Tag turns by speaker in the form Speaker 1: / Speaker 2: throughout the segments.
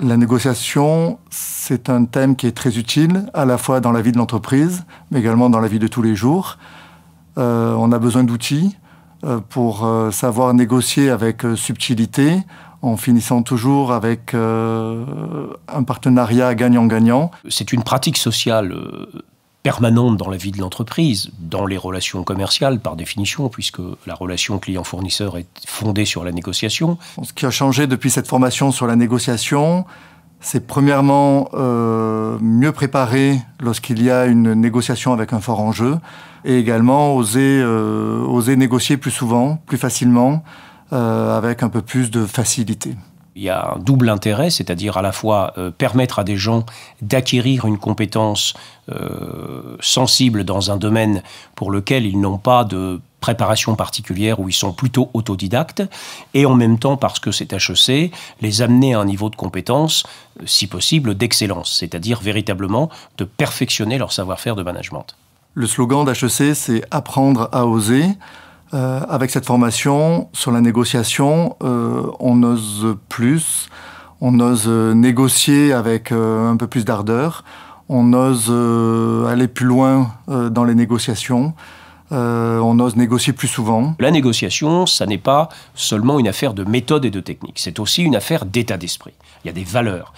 Speaker 1: La négociation, c'est un thème qui est très utile, à la fois dans la vie de l'entreprise, mais également dans la vie de tous les jours. On a besoin d'outils pour savoir négocier avec subtilité, en finissant toujours avec un partenariat gagnant-gagnant.
Speaker 2: C'est une pratique sociale permanente dans la vie de l'entreprise, dans les relations commerciales par définition, puisque la relation client-fournisseur est fondée sur la négociation.
Speaker 1: Ce qui a changé depuis cette formation sur la négociation, c'est premièrement mieux préparer lorsqu'il y a une négociation avec un fort enjeu, et également oser négocier plus souvent, plus facilement, avec un peu plus de facilité.
Speaker 2: Il y a un double intérêt, c'est-à-dire à la fois permettre à des gens d'acquérir une compétence sensible dans un domaine pour lequel ils n'ont pas de préparation particulière, où ils sont plutôt autodidactes, et en même temps, parce que c'est HEC, les amener à un niveau de compétence, si possible, d'excellence, c'est-à-dire véritablement de perfectionner leur savoir-faire de management.
Speaker 1: Le slogan d'HEC, c'est « Apprendre à oser ». Avec cette formation sur la négociation, on ose plus, on ose négocier avec un peu plus d'ardeur, on ose aller plus loin dans les négociations, on ose négocier plus souvent.
Speaker 2: La négociation, ça n'est pas seulement une affaire de méthode et de technique, c'est aussi une affaire d'état d'esprit. Il y a des valeurs.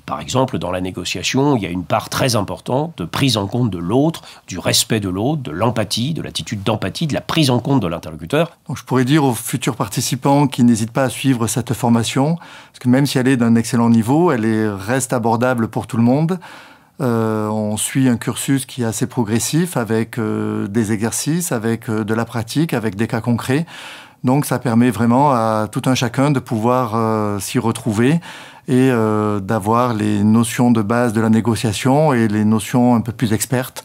Speaker 2: Par exemple, dans la négociation, il y a une part très importante de prise en compte de l'autre, du respect de l'autre, de l'empathie, de l'attitude d'empathie, de la prise en compte de l'interlocuteur.
Speaker 1: Donc je pourrais dire aux futurs participants qui n'hésitent pas à suivre cette formation, parce que même si elle est d'un excellent niveau, reste abordable pour tout le monde. On suit un cursus qui est assez progressif, avec des exercices, avec de la pratique, avec des cas concrets. Donc ça permet vraiment à tout un chacun de pouvoir s'y retrouver et d'avoir les notions de base de la négociation et les notions un peu plus expertes.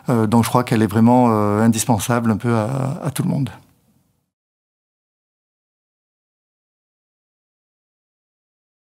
Speaker 1: Donc je crois qu'elle est vraiment indispensable un peu à tout le monde.